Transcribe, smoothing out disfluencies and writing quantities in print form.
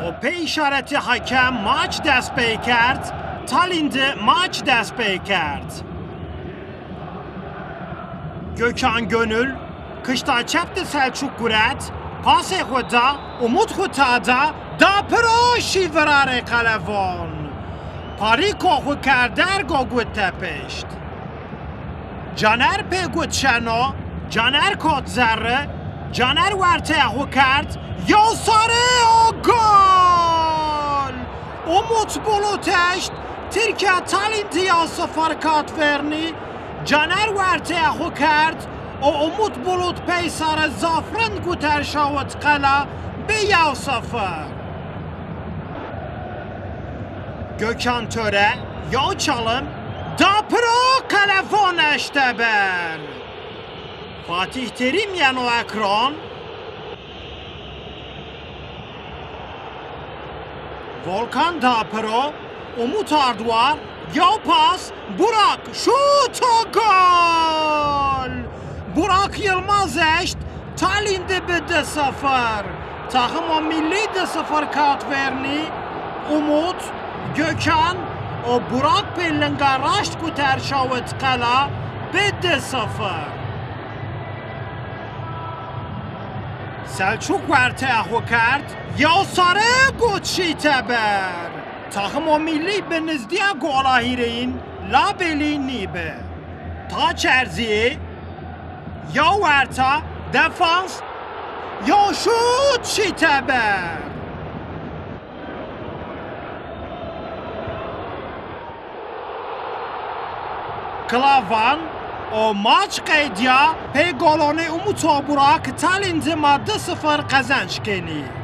O pe işareti hakem maç dest pey kert. Tallinn'de maç dest pey kert. Gökhan Gönül, kışta çepti Selçuk Guret, pası xuda, umut xutada, da pro şivrare kalevon. Pariko xu kerder go gut tepişt. Caner pe gut şeno, Caner kot zerre, Caner verte xu kert, yo sarı o gol! Umut buluteşt, Türkiye Tallinn'de ya sıfır kat verni, Caner verte xu kert, o umut bulut peysarı zafrın guter şavut kala, be ya sıfır. Gökhan Töre, ya çalım, da pro kalefon eşteber. Fatih Terim yen o ekran. Volkan da pro, Umut Arduar, ya pas, Burak, şut o gol! Burak Yılmaz eşt, Tallinn'de bir 1-0. Takım o milli 1-0 kart verni, Umut, Gökhan, o Burak Pellinga raşt guter şavut kala, 1-0. Selçuk verte xu kert, ya sarı gut şiteber. Takım o milli benizdiya gola hireyin, labeli nibe. Taç erziği, ya verta, defans, ya şut şiteber. Klavan, o maç qeydiya pe goloni Umut Burak Tallinn'de 1-0 kazanç keni.